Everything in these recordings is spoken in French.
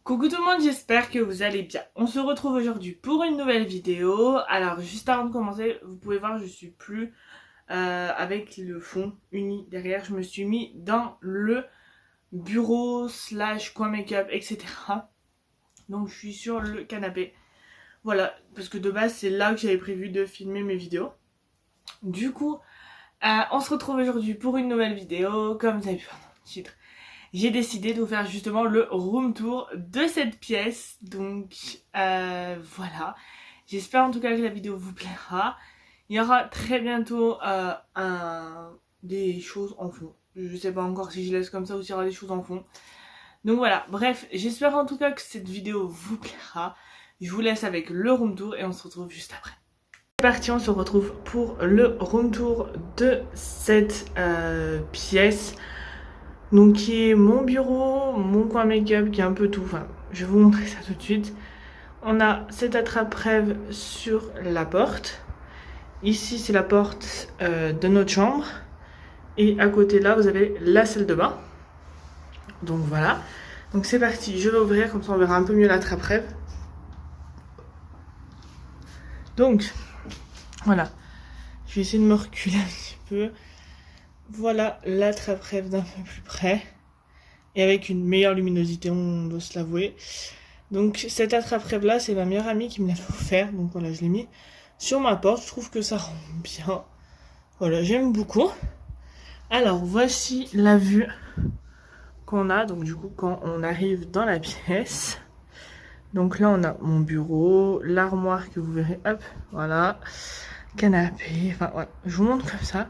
Coucou tout le monde, j'espère que vous allez bien. On se retrouve aujourd'hui pour une nouvelle vidéo. Alors juste avant de commencer, vous pouvez voir je suis plus avec le fond uni derrière. Je me suis mis dans le bureau slash coin make-up, etc. Donc je suis sur le canapé. Voilà, parce que de base c'est là que j'avais prévu de filmer mes vidéos. Du coup, on se retrouve aujourd'hui pour une nouvelle vidéo. Comme vous avez vu dans le titre, j'ai décidé de vous faire justement le room tour de cette pièce. Donc voilà. J'espère en tout cas que la vidéo vous plaira. Il y aura très bientôt des choses en fond. Je sais pas encore si je laisse comme ça ou s'il y aura des choses en fond. Donc voilà, bref, j'espère en tout cas que cette vidéo vous plaira. Je vous laisse avec le room tour et on se retrouve juste après. C'est parti, on se retrouve pour le room tour de cette pièce. Donc qui est mon bureau, mon coin make-up, qui est un peu tout. Enfin, je vais vous montrer ça tout de suite. On a cette attrape-rêve sur la porte. Ici, c'est la porte de notre chambre. Et à côté là, vous avez la salle de bain. Donc voilà. Donc c'est parti, je vais ouvrir, comme ça on verra un peu mieux l'attrape-rêve. Donc, voilà. Je vais essayer de me reculer un petit peu. Voilà l'attrape-rêve d'un peu plus près. Et avec une meilleure luminosité, on doit se l'avouer. Donc cette attrape-rêve là, c'est ma meilleure amie qui me l'a offert. Donc voilà, je l'ai mis sur ma porte. Je trouve que ça rend bien. Voilà, j'aime beaucoup. Alors voici la vue qu'on a. Donc du coup, quand on arrive dans la pièce. Donc là, on a mon bureau, l'armoire que vous verrez. Hop, voilà. Canapé. Enfin voilà, je vous montre comme ça.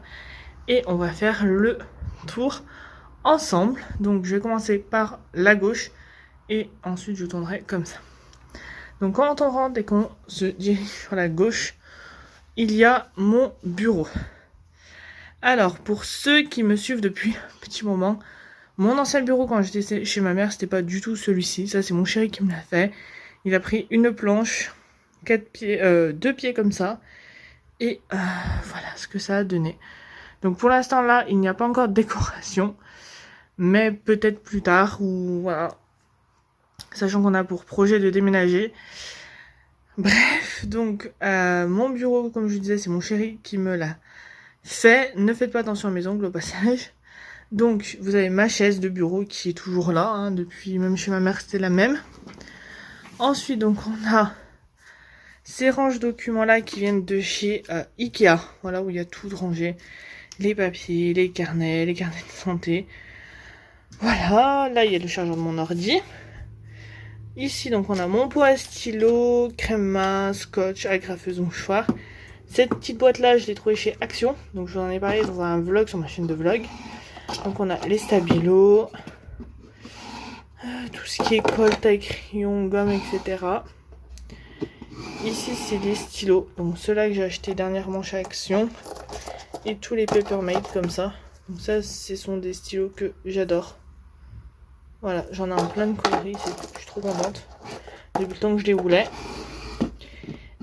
Et on va faire le tour ensemble. Donc je vais commencer par la gauche. Et ensuite je tournerai comme ça. Donc quand on rentre et qu'on se dirige sur la gauche, il y a mon bureau. Alors pour ceux qui me suivent depuis un petit moment, mon ancien bureau quand j'étais chez ma mère, c'était pas du tout celui-ci. Ça c'est mon chéri qui me l'a fait. Il a pris une planche, 4 pieds, 2 pieds comme ça. Et voilà ce que ça a donné. Donc pour l'instant là, il n'y a pas encore de décoration. Mais peut-être plus tard, ou voilà. Sachant qu'on a pour projet de déménager. Bref, donc mon bureau, comme je vous disais, c'est mon chéri qui me l'a fait. Ne faites pas attention à mes ongles au passage. Donc vous avez ma chaise de bureau qui est toujours là, hein, depuis même chez ma mère c'était la même. Ensuite donc on a ces ranges documents là qui viennent de chez Ikea. Voilà où il y a tout de rangé. Les papiers, les carnets de santé. Voilà, là il y a le chargeur de mon ordi. Ici, donc, on a mon pot à stylo, crème main, scotch, agrafeuse, mouchoir. Cette petite boîte-là, je l'ai trouvée chez Action. Donc, je vous en ai parlé dans un vlog sur ma chaîne de vlog. Donc, on a les stabilos, tout ce qui est colle, taille, crayon, gomme, etc. Ici, c'est les stylos. Donc, ceux-là que j'ai acheté dernièrement chez Action. Et tous les Papermate comme ça. Donc, ça, ce sont des stylos que j'adore. Voilà, j'en ai un plein de coloris, je suis trop contente. Depuis le temps que je les voulais.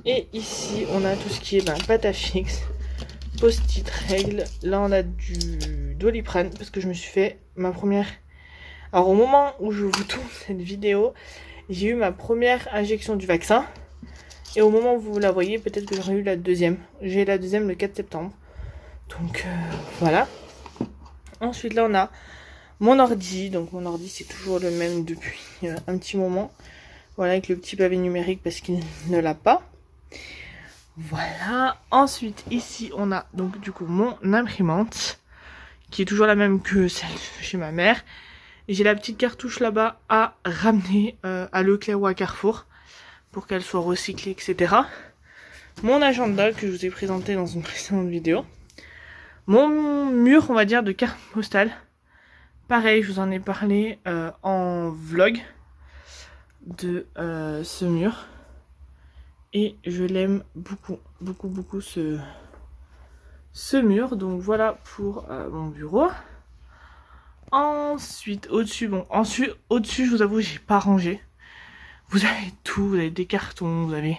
Et ici, on a tout ce qui est pâte à fixe, post-it règle. Là, on a du Doliprane parce que je me suis fait ma première... Alors, au moment où je vous tourne cette vidéo, j'ai eu ma première injection du vaccin. Et au moment où vous la voyez, peut-être que j'aurai eu la deuxième. J'ai la deuxième le 4 septembre. Donc, voilà. Ensuite, là, on a... mon ordi, donc mon ordi c'est toujours le même depuis un petit moment. Voilà, avec le petit pavé numérique parce qu'il ne l'a pas. Voilà. Ensuite, ici, on a donc du coup mon imprimante, qui est toujours la même que celle de chez ma mère. Et j'ai la petite cartouche là-bas à ramener à Leclerc ou à Carrefour, pour qu'elle soit recyclée, etc. Mon agenda que je vous ai présenté dans une précédente vidéo. Mon mur, on va dire, de carte postale. Pareil, je vous en ai parlé en vlog de ce mur. Et je l'aime beaucoup, beaucoup, beaucoup ce mur. Donc voilà pour mon bureau. Ensuite, au-dessus, au-dessus, je vous avoue, j'ai pas rangé. Vous avez tout, vous avez des cartons, vous avez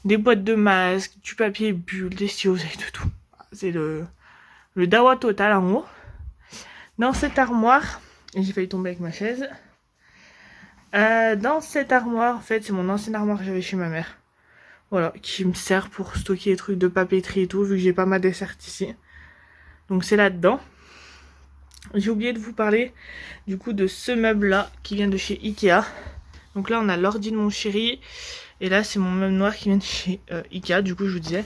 des boîtes de masques, du papier bulle, des stylos, vous avez de tout. C'est le dawa total en haut. Dans cette armoire, et j'ai failli tomber avec ma chaise, Dans cette armoire, en fait, c'est mon ancienne armoire que j'avais chez ma mère. Voilà, qui me sert pour stocker les trucs de papeterie et tout, vu que j'ai pas ma desserte ici. Donc c'est là-dedans. J'ai oublié de vous parler du coup de ce meuble-là qui vient de chez Ikea. Donc là, on a l'ordi de mon chéri. Et là, c'est mon meuble noir qui vient de chez Ikea, du coup, je vous disais.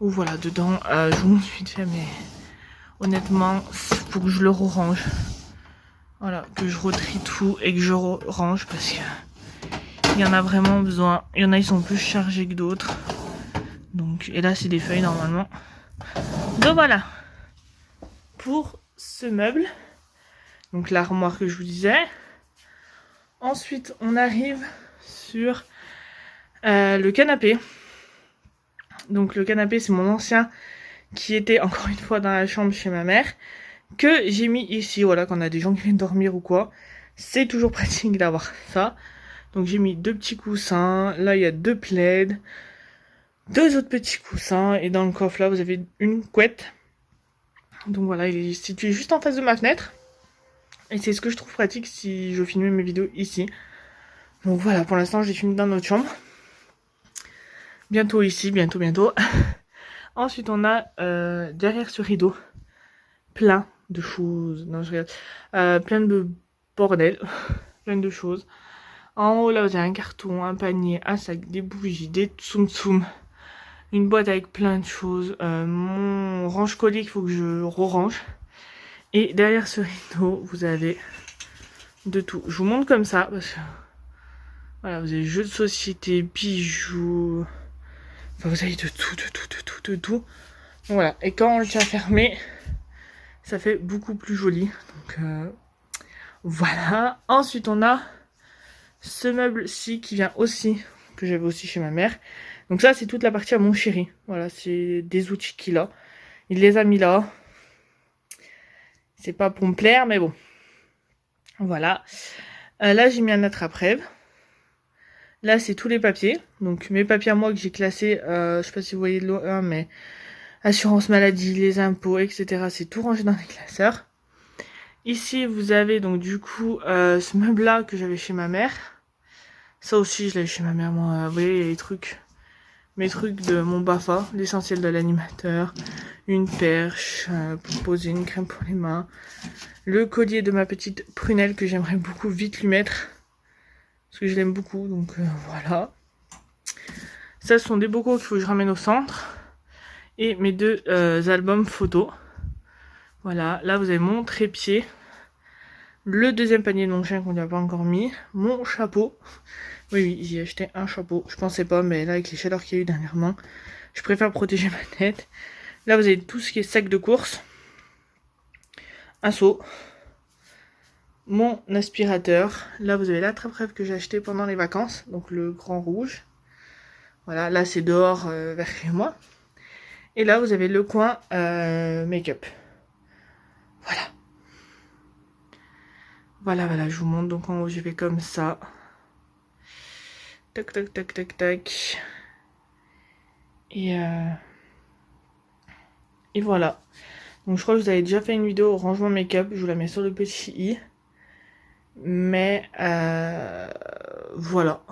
Ou voilà, dedans, je vous montre vite fait, mais honnêtement, faut que je le range. Voilà, que je retrie tout et que je range parce que il y en a vraiment besoin. Il y en a, ils sont plus chargés que d'autres. Donc, et là, c'est des feuilles normalement. Donc voilà, pour ce meuble. Donc l'armoire que je vous disais. Ensuite, on arrive sur le canapé. Donc le canapé, c'est mon ancien qui était encore une fois dans la chambre chez ma mère. Que j'ai mis ici, voilà, quand on a des gens qui viennent dormir ou quoi. C'est toujours pratique d'avoir ça. Donc j'ai mis 2 petits coussins. Là, il y a 2 plaids. 2 autres petits coussins. Et dans le coffre, là, vous avez une couette. Donc voilà, il est situé juste en face de ma fenêtre. Et c'est ce que je trouve pratique si je filmais mes vidéos ici. Donc voilà, pour l'instant, j'ai filmé dans notre chambre. Bientôt ici, bientôt. Ensuite, on a derrière ce rideau plein de choses. Non, je regarde. Plein de bordel. Plein de choses. En haut, là, vous avez un carton, un panier, un sac, des bougies, des tsum-tsum. Une boîte avec plein de choses. Mon range-collier qu'il faut que je re-range. Et derrière ce rideau, vous avez de tout. Je vous montre comme ça, parce que... Voilà, vous avez jeux de société, bijoux... Enfin, vous avez de tout. Donc voilà, et quand on le tient fermé, ça fait beaucoup plus joli. Donc voilà. Ensuite, on a ce meuble-ci qui vient aussi, que j'avais aussi chez ma mère. Donc ça, c'est toute la partie à mon chéri. Voilà, c'est des outils qu'il a. Il les a mis là. C'est pas pour me plaire, mais bon. Voilà. Là, j'ai mis un attrape-rêve. Là, c'est tous les papiers. Donc, mes papiers à moi que j'ai classés, je sais pas si vous voyez de l'O1, mais assurance maladie, les impôts, etc. C'est tout rangé dans les classeurs. Ici, vous avez donc du coup ce meuble-là que j'avais chez ma mère. Ça aussi, je l'avais chez ma mère, moi. Vous voyez, les trucs, mes trucs de mon BAFA, l'essentiel de l'animateur, une perche pour poser une crème pour les mains, le collier de ma petite prunelle que j'aimerais beaucoup vite lui mettre. Parce que je l'aime beaucoup, donc voilà. Ça, ce sont des bocaux qu'il faut que je ramène au centre. Et mes 2 albums photos. Voilà, là vous avez mon trépied. Le deuxième panier de mon chien qu'on n'a pas encore mis. Mon chapeau. Oui, j'ai acheté un chapeau. Je pensais pas, mais là avec les chaleurs qu'il y a eu dernièrement, je préfère protéger ma tête. Là vous avez tout ce qui est sac de course. Un seau. Mon aspirateur. Là vous avez l'attrape-rêve que j'ai acheté pendant les vacances. Donc le grand rouge. Voilà, là c'est dehors vers chez moi. Et là vous avez le coin make-up. Voilà, je vous montre. Donc en haut je vais comme ça. Tac. Et voilà. Donc je crois que vous avez déjà fait une vidéo au rangement make-up. Je vous la mets sur le petit i. Mais voilà.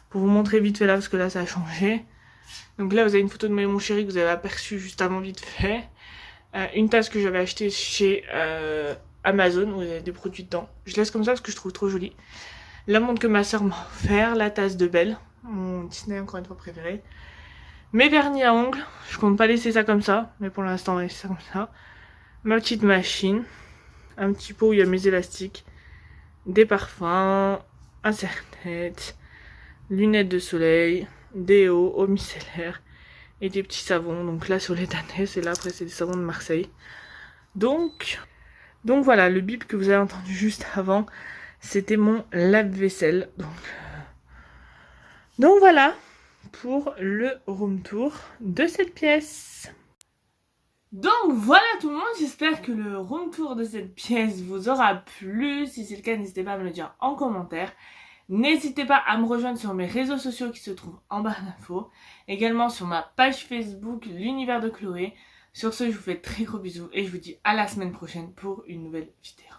Pour vous montrer vite fait là, parce que là ça a changé. Donc là vous avez une photo de mon chéri que vous avez aperçu juste avant vite fait. Une tasse que j'avais achetée chez Amazon où il y avait des produits dedans. Je laisse comme ça parce que je trouve trop joli. La montre que ma soeur m'a offert, la tasse de Belle, mon Disney encore une fois préféré. Mes vernis à ongles, je compte pas laisser ça comme ça, mais pour l'instant on va laisser ça comme ça. Ma petite machine, un petit pot où il y a mes élastiques, des parfums, un serre-tête, lunettes de soleil, déo, eau micellaire et des petits savons. Donc là sur les Danès et là après c'est des savons de Marseille. Donc voilà, le bip que vous avez entendu juste avant, c'était mon lave-vaisselle. Donc voilà pour le room tour de cette pièce. Donc voilà tout le monde, j'espère que le room tour de cette pièce vous aura plu. Si c'est le cas, n'hésitez pas à me le dire en commentaire. N'hésitez pas à me rejoindre sur mes réseaux sociaux qui se trouvent en barre d'infos. Également sur ma page Facebook, l'univers de Chloé. Sur ce, je vous fais très gros bisous et je vous dis à la semaine prochaine pour une nouvelle vidéo.